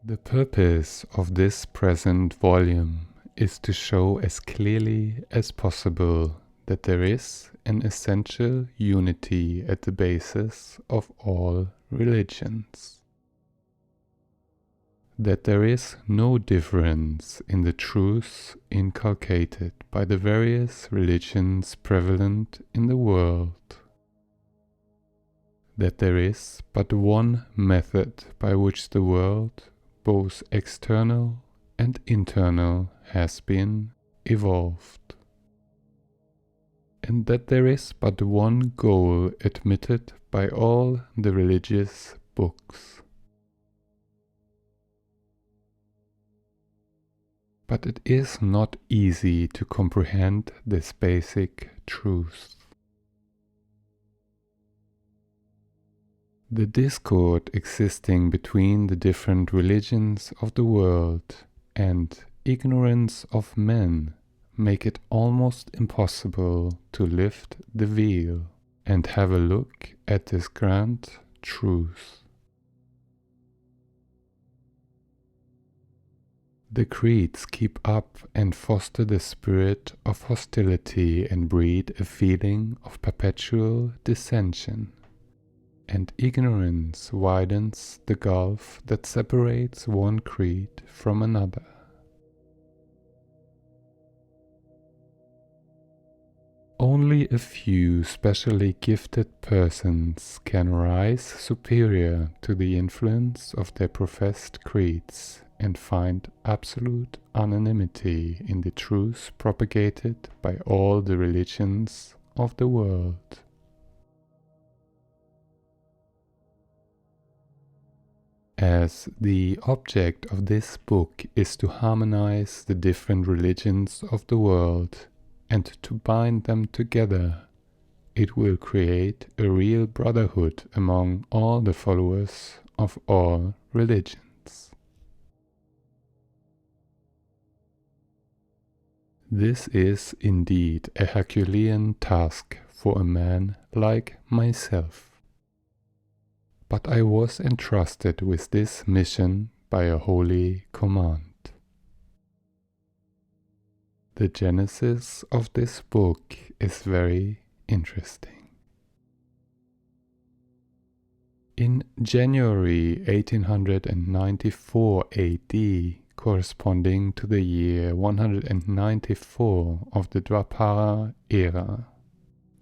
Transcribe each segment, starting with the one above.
The purpose of this present volume is to show as clearly as possible that there is an essential unity at the basis of all religions. That there is no difference in the truths inculcated by the various religions prevalent in the world. That there is but one method by which the world, both external and internal, has been evolved. And that there is but one goal admitted by all the religious books. But it is not easy to comprehend this basic truth. The discord existing between the different religions of the world and ignorance of men make it almost impossible to lift the veil and have a look at this grand truth. The creeds keep up and foster the spirit of hostility and breed a feeling of perpetual dissension. And ignorance widens the gulf that separates one creed from another. Only a few specially gifted persons can rise superior to the influence of their professed creeds and find absolute unanimity in the truths propagated by all the religions of the world. As the object of this book is to harmonize the different religions of the world and to bind them together, it will create a real brotherhood among all the followers of all religions. This is indeed a Herculean task for a man like myself. But I was entrusted with this mission by a holy command. The genesis of this book is very interesting. In January 1894 AD, corresponding to the year 194 of the Dwapara era,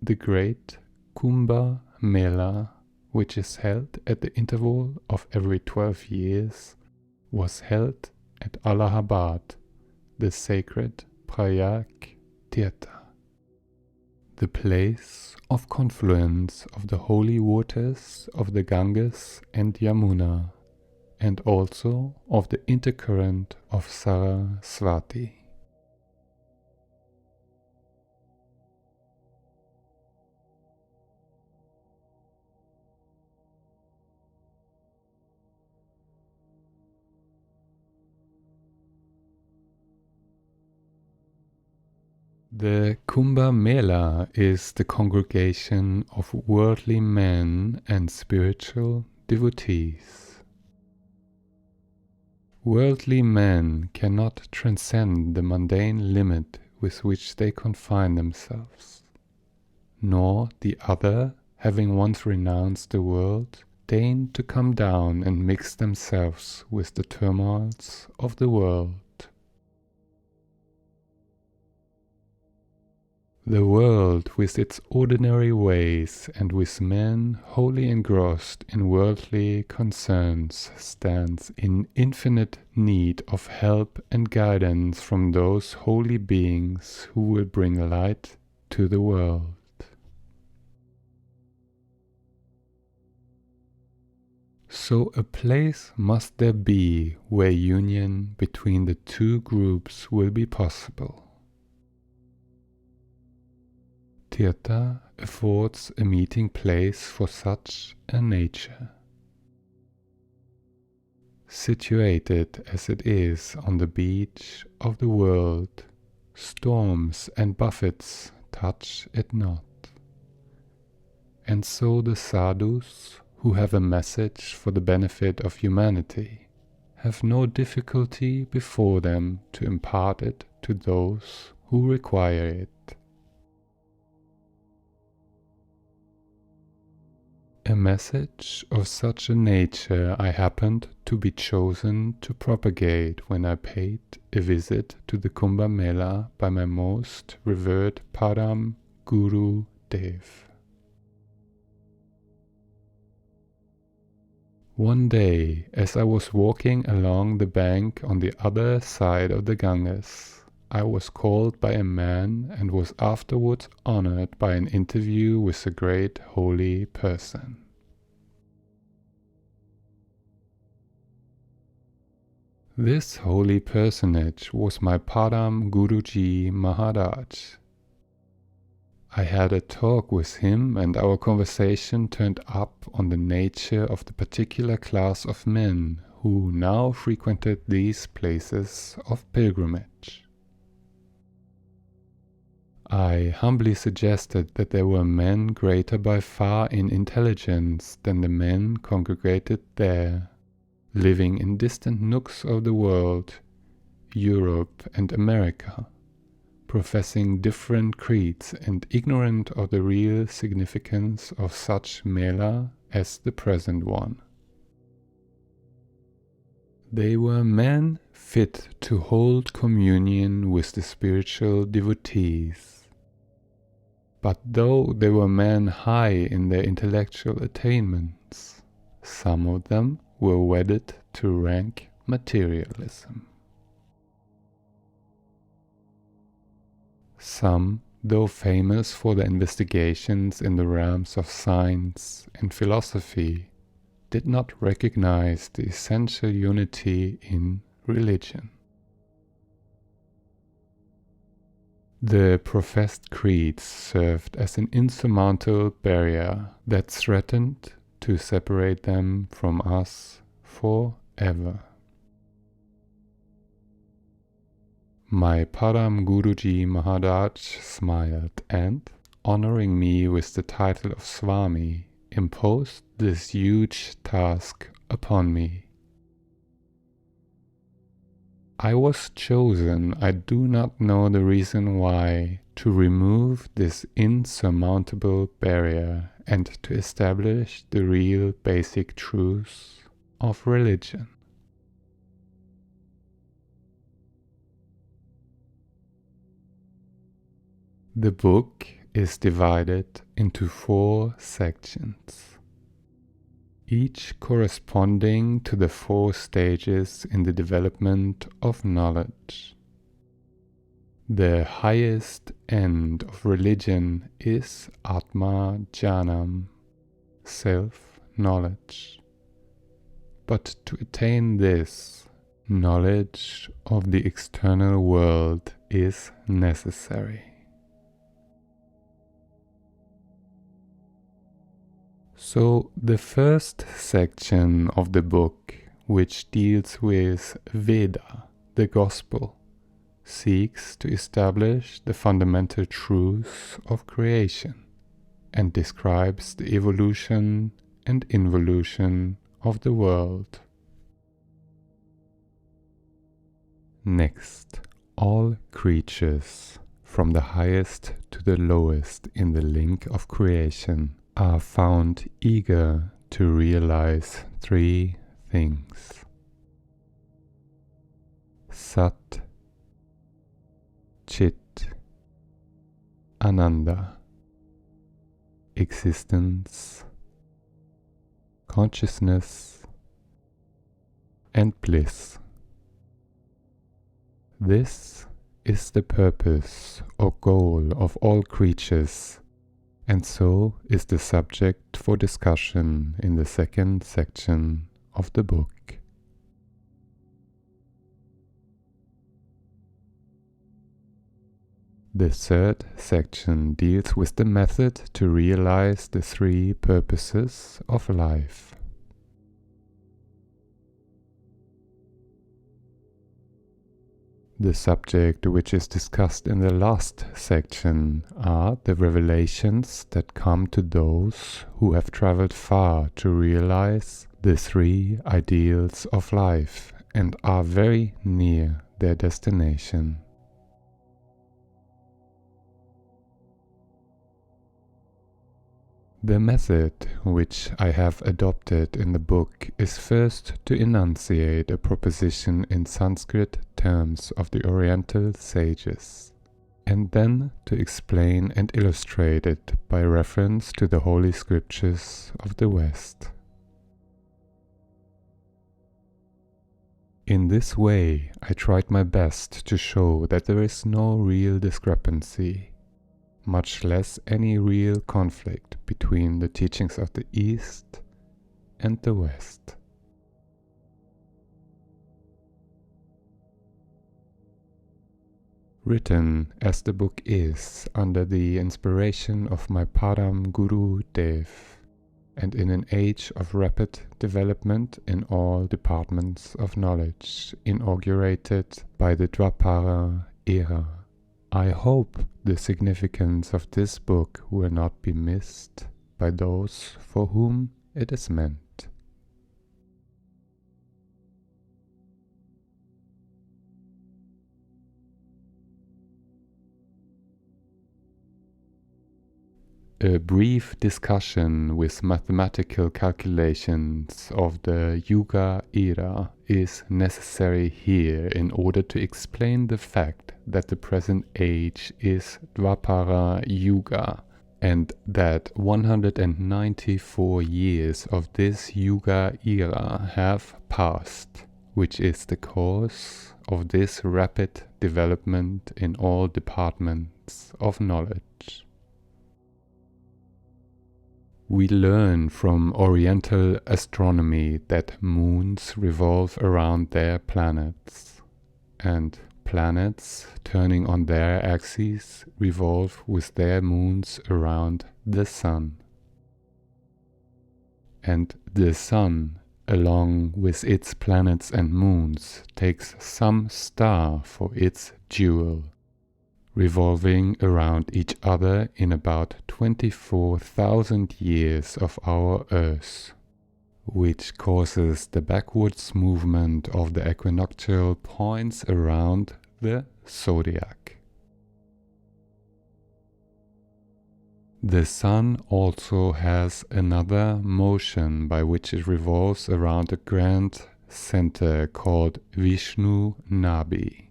the great Kumba Mela, which is held at the interval of every 12 years, was held at Allahabad, the sacred Prayag Tirtha, the place of confluence of the holy waters of the Ganges and Yamuna, and also of the intercurrent of Saraswati. The Kumba Mela is the congregation of worldly men and spiritual devotees. Worldly men cannot transcend the mundane limit with which they confine themselves, nor the other, having once renounced the world, deign to come down and mix themselves with the turmoils of the world. The world with its ordinary ways and with men wholly engrossed in worldly concerns stands in infinite need of help and guidance from those holy beings who will bring light to the world. So a place must there be where union between the two groups will be possible. Tirtha affords a meeting place for such a nature. Situated as it is on the beach of the world, storms and buffets touch it not. And so the sadhus, who have a message for the benefit of humanity, have no difficulty before them to impart it to those who require it. A message of such a nature I happened to be chosen to propagate when I paid a visit to the Kumba Mela by my most revered Param Guru Dev. One day, as I was walking along the bank on the other side of the Ganges, I was called by a man and was afterwards honored by an interview with a great holy person. This holy personage was my Param Guruji Maharaj. I had a talk with him, and our conversation turned up on the nature of the particular class of men who now frequented these places of pilgrimage. I humbly suggested that there were men greater by far in intelligence than the men congregated there, living in distant nooks of the world, Europe and America, professing different creeds and ignorant of the real significance of such Mela as the present one. They were men fit to hold communion with the spiritual devotees. But though they were men high in their intellectual attainments, some of them were wedded to rank materialism. Some, though famous for their investigations in the realms of science and philosophy, did not recognize the essential unity in religion. The professed creeds served as an insurmountable barrier that threatened to separate them from us forever. My Param Guruji Maharaj smiled and, honoring me with the title of Swami, imposed this huge task upon me. I was chosen, I do not know the reason why, to remove this insurmountable barrier and to establish the real basic truths of religion. The book is divided into 4 sections, each corresponding to the 4 stages in the development of knowledge. The highest end of religion is Atma Jnanam, self-knowledge. But to attain this, knowledge of the external world is necessary. So the first section of the book, which deals with Veda, the Gospel, seeks to establish the fundamental truths of creation and describes the evolution and involution of the world. Next, all creatures, from the highest to the lowest in the link of creation, are found eager to realize 3 things: Sat, Chit, Ananda, existence, consciousness, and bliss. This is the purpose or goal of all creatures, and so is the subject for discussion in the second section of the book. The third section deals with the method to realize the 3 purposes of life. The subject which is discussed in the last section are the revelations that come to those who have traveled far to realize the 3 ideals of life and are very near their destination. The method which I have adopted in the book is first to enunciate a proposition in Sanskrit terms of the Oriental sages, and then to explain and illustrate it by reference to the Holy Scriptures of the West. In this way, I tried my best to show that there is no real discrepancy, much less any real conflict between the teachings of the East and the West. Written as the book is under the inspiration of my Param Guru Dev, and in an age of rapid development in all departments of knowledge, inaugurated by the Dwapara era, I hope the significance of this book will not be missed by those for whom it is meant. A brief discussion with mathematical calculations of the Yuga era is necessary here in order to explain the fact that the present age is Dwapara Yuga, and that 194 years of this Yuga era have passed, which is the cause of this rapid development in all departments of knowledge. We learn from Oriental astronomy that moons revolve around their planets, and planets turning on their axes revolve with their moons around the Sun. And the Sun, along with its planets and moons, takes some star for its jewel, revolving around each other in about 24,000 years of our Earth, which causes the backwards movement of the equinoctial points around the zodiac. The Sun also has another motion by which it revolves around a grand center called Vishnu Nabi,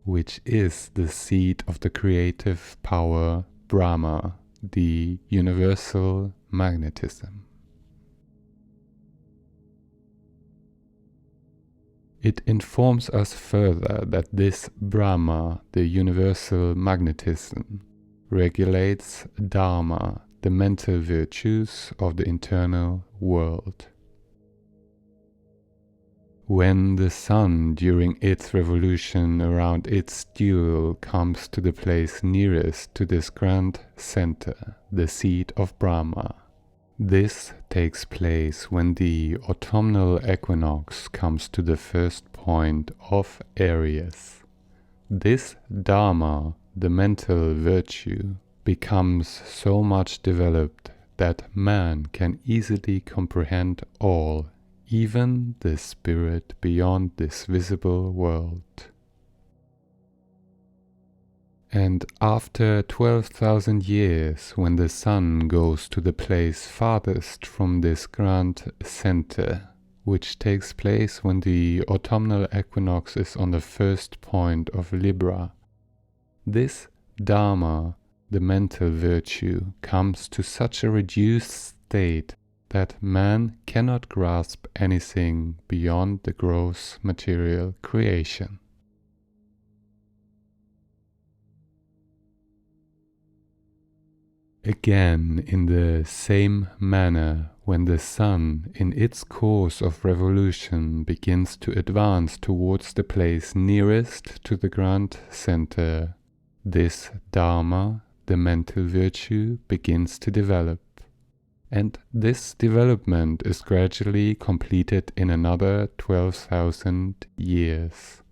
which is the seat of the creative power Brahma, the universal magnetism. It informs us further that this Brahma, the universal magnetism, regulates Dharma, the mental virtues of the internal world. When the Sun, during its revolution around its dual, comes to the place nearest to this grand center, the seat of Brahma, this takes place when the autumnal equinox comes to the first point of Aries. This Dharma, the mental virtue, becomes so much developed that man can easily comprehend all, even the spirit beyond this visible world. And after 12,000 years, when the Sun goes to the place farthest from this grand center, which takes place when the autumnal equinox is on the first point of Libra, this Dharma, the mental virtue, comes to such a reduced state that man cannot grasp anything beyond the gross material creation. Again, in the same manner, when the Sun, in its course of revolution, begins to advance towards the place nearest to the grand center, this Dharma, the mental virtue, begins to develop. And this development is gradually completed in another 12,000 years.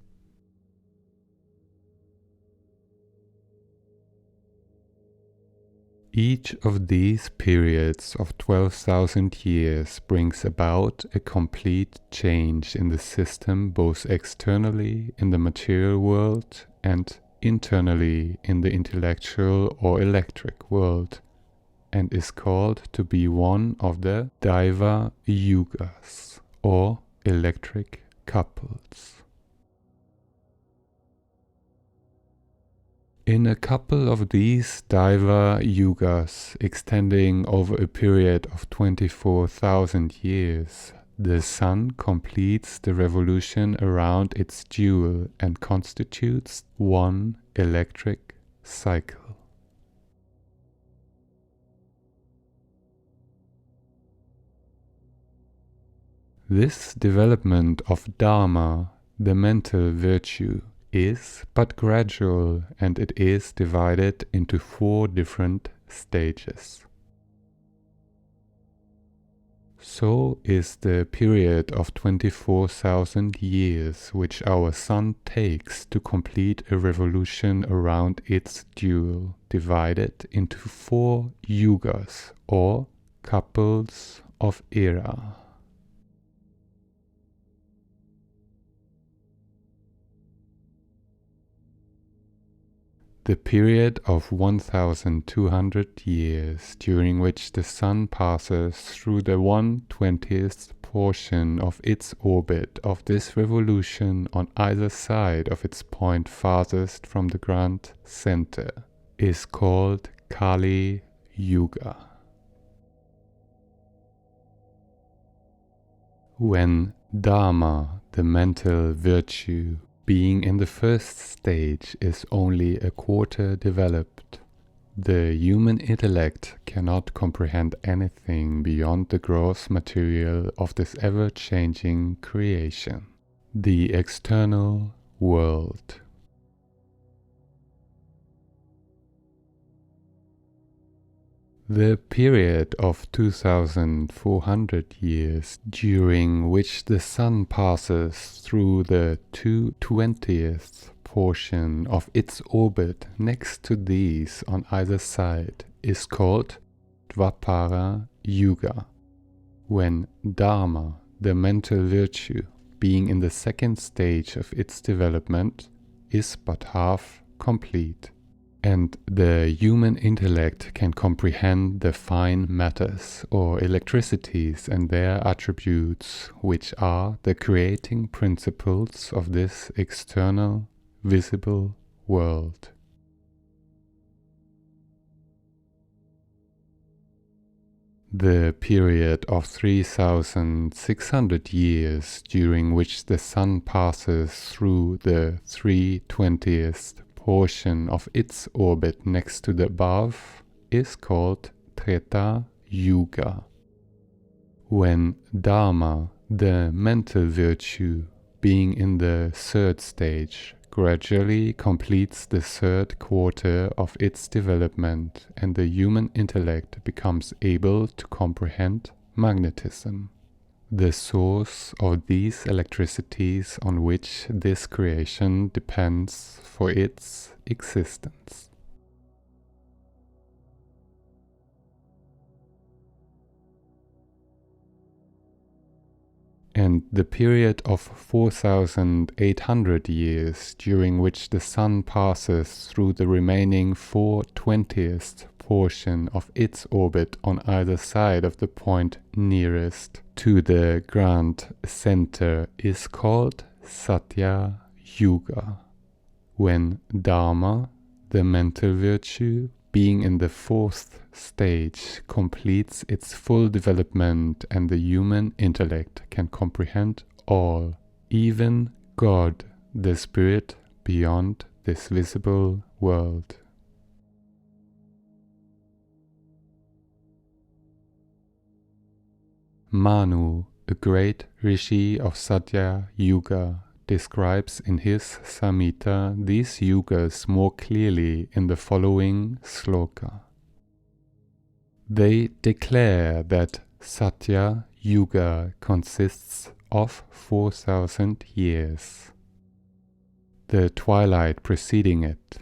Each of these periods of 12,000 years brings about a complete change in the system, both externally in the material world and internally in the intellectual or electric world, and is called to be one of the Daiva Yugas, or electric couples. In a couple of these Daiva Yugas, extending over a period of 24,000 years, the Sun completes the revolution around its jewel and constitutes one electric cycle. This development of Dharma, the mental virtue, is but gradual, and it is divided into 4 different stages. So is the period of 24,000 years which our Sun takes to complete a revolution around its jewel, divided into 4 yugas, or couples of era. The period of 1,200 years, during which the Sun passes through the 1/20th portion of its orbit of this revolution on either side of its point farthest from the grand center, is called Kali Yuga. When Dharma, the mental virtue, being in the first stage, is only a quarter developed, the human intellect cannot comprehend anything beyond the gross material of this ever-changing creation, the external world. The period of 2,400 years, during which the Sun passes through the 2/20th portion of its orbit next to these on either side, is called Dvapara Yuga, when Dharma, the mental virtue, being in the second stage of its development, is but half complete, and the human intellect can comprehend the fine matters or electricities and their attributes, which are the creating principles of this external, visible world. The period of 3,600 years, during which the Sun passes through the 3/20th portion of its orbit next to the above, is called Treta Yuga, when Dharma, the mental virtue, being in the third stage, gradually completes the third quarter of its development, and the human intellect becomes able to comprehend magnetism, the source of these electricities on which this creation depends for its existence. And the period of 4,800 years, during which the Sun passes through the remaining 4/20th portion of its orbit on either side of the point nearest to the grand center, is called Satya Yuga, when Dharma, the mental virtue, being in the fourth stage, completes its full development, and the human intellect can comprehend all, even God, the spirit beyond this visible world. Manu, a great rishi of Satya Yuga, describes in his Samhita these yugas more clearly in the following sloka. They declare that Satya Yuga consists of 4,000 years, the twilight preceding it,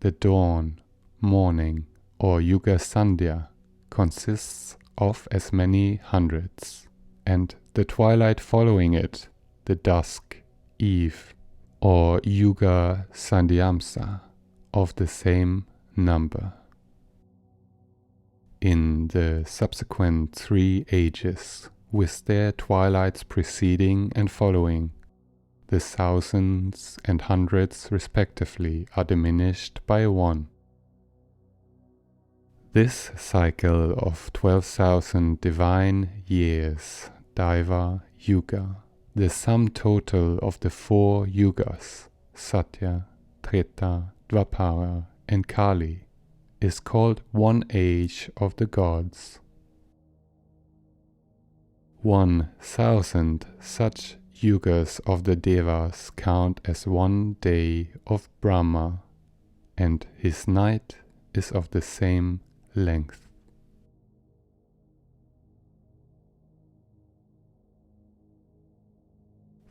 the dawn, morning, or Yuga Sandhya, consists of as many hundreds, and the twilight following it, the dusk, eve, or Yuga Sandhyamsa, of the same number. In the subsequent 3 ages, with their twilights preceding and following, the thousands and hundreds respectively are diminished by 1. This cycle of 12,000 divine years, Daiva Yuga, the sum total of the 4 Yugas, Satya, Treta, Dvapara, and Kali, is called one age of the gods. 1,000 such Yugas of the Devas count as one day of Brahma, and his night is of the same length.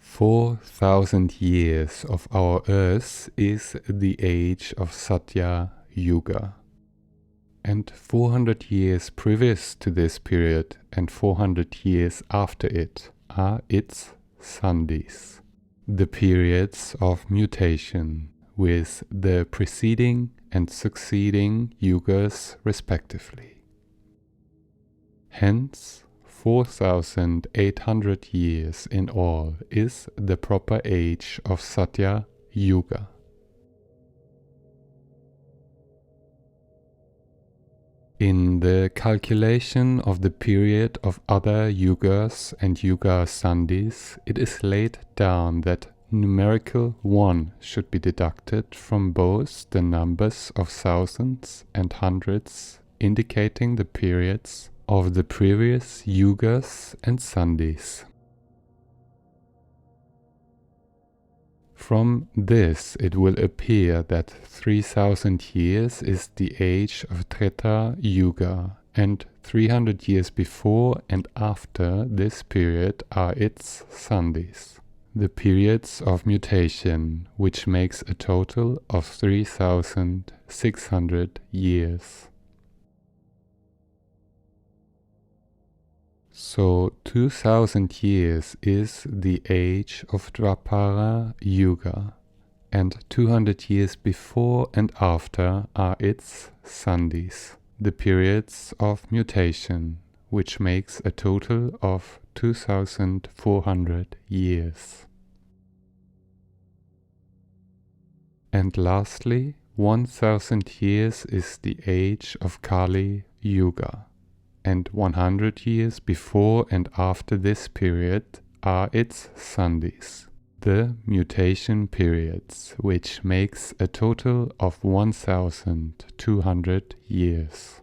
"4,000 years of our earth is the age of Satya Yuga, and 400 years previous to this period and 400 years after it are its sandhis, the periods of mutation, with the preceding and succeeding yugas respectively. Hence, 4,800 years in all is the proper age of Satya Yuga. In the calculation of the period of other yugas and yuga sandhis, it is laid down that numerical 1 should be deducted from both the numbers of thousands and hundreds, indicating the periods of the previous yugas and sandhis. From this it will appear that 3,000 years is the age of Treta Yuga, and 300 years before and after this period are its sandhis, the periods of mutation, which makes a total of 3,600 years. So 2,000 years is the age of Dvapara Yuga, and 200 years before and after are its sandhis, the periods of mutation, which makes a total of 2,400 years. And lastly, 1,000 years is the age of Kali Yuga, and 100 years before and after this period are its sandhis, the mutation periods, which makes a total of 1,200 years.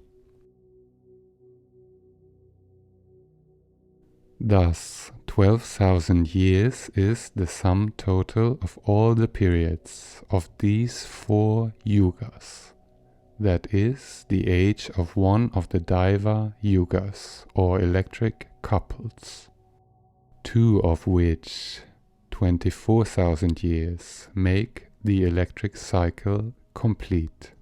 Thus, 12,000 years is the sum total of all the periods of these 4 yugas. That is the age of one of the Daiva Yugas, or electric couples, 2 of which, 24,000 years, make the electric cycle complete.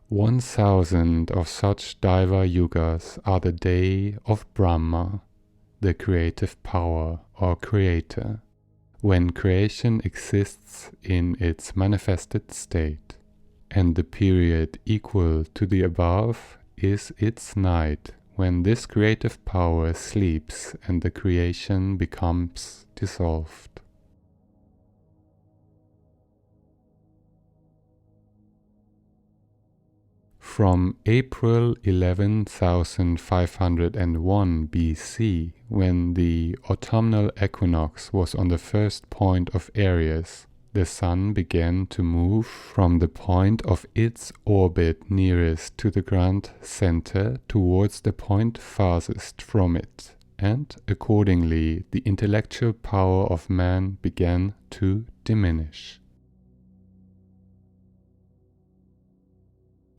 1,000 of such Daiva Yugas are the day of Brahma, the creative power or creator, when creation exists in its manifested state, and the period equal to the above is its night, when this creative power sleeps and the creation becomes dissolved. From April 11,501 BC, when the autumnal equinox was on the first point of Aries, the Sun began to move from the point of its orbit nearest to the grand center towards the point farthest from it, and accordingly the intellectual power of man began to diminish.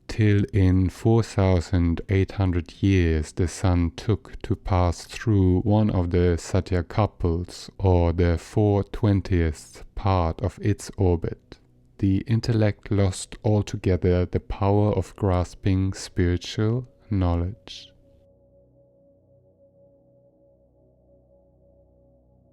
Till in 4,800 years the Sun took to pass through one of the Satya couples, or the 4/20th part of its orbit. the intellect lost altogether the power of grasping spiritual knowledge.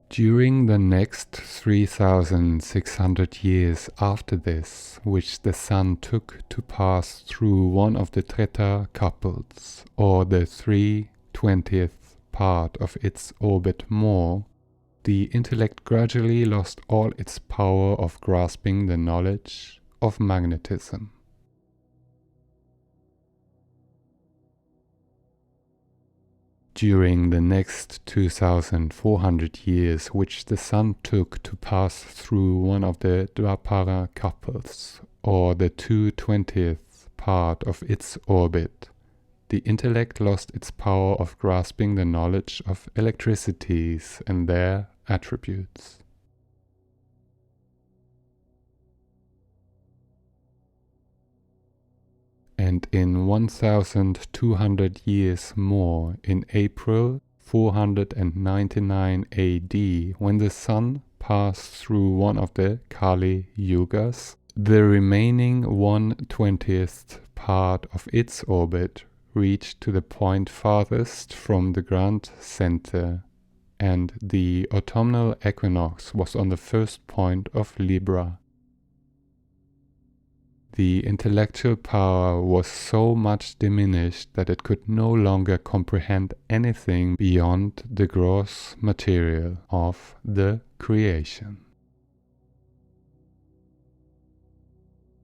During the next 3,600 years after this, which the sun took to pass through one of the Treta couples, or the 3/20th part of its orbit more, the intellect gradually lost all its power of grasping the knowledge of magnetism. During the next 2,400 years, which the sun took to pass through one of the Dwapara couples, or the 2/20th part of its orbit, the intellect lost its power of grasping the knowledge of electricities and their attributes. And in 1,200 years more, in April 499 AD, when the sun passed through one of the Kali Yugas, the remaining 1/20th part of its orbit reached to the point farthest from the grand center, and the autumnal equinox was on the first point of Libra. The intellectual power was so much diminished that it could no longer comprehend anything beyond the gross material of the creation.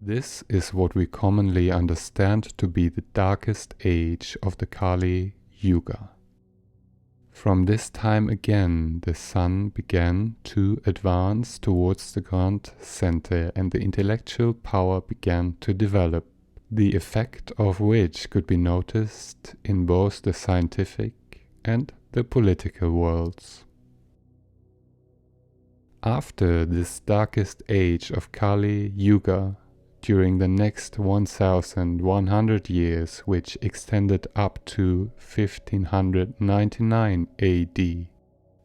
This is what we commonly understand to be the darkest age of the Kali Yuga. From this time again, the sun began to advance towards the grand center, and the intellectual power began to develop, the effect of which could be noticed in both the scientific and the political worlds. After this darkest age of Kali Yuga, during the next 1,100 years, which extended up to 1599 AD,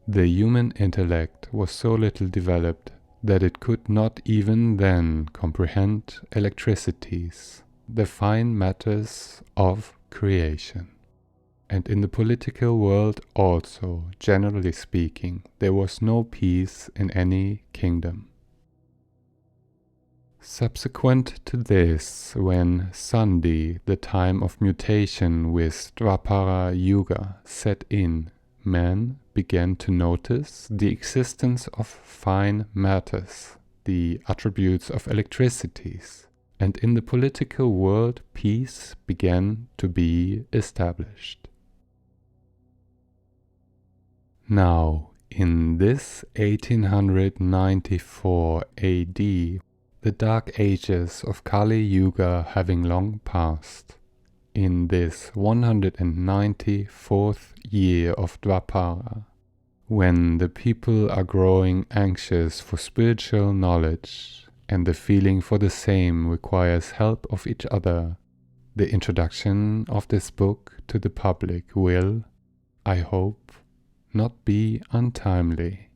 the human intellect was so little developed that it could not even then comprehend electricities, the fine matters of creation. And in the political world also, generally speaking, there was no peace in any kingdom. Subsequent to this, when Sandhi, the time of mutation with Dwapara Yuga, set in, man began to notice the existence of fine matters, the attributes of electricities, and in the political world peace began to be established. Now, in this 1894 AD, the dark ages of Kali Yuga having long passed, in this 194th year of Dwapara, when the people are growing anxious for spiritual knowledge, and the feeling for the same requires help of each other, the introduction of this book to the public will, I hope, not be untimely.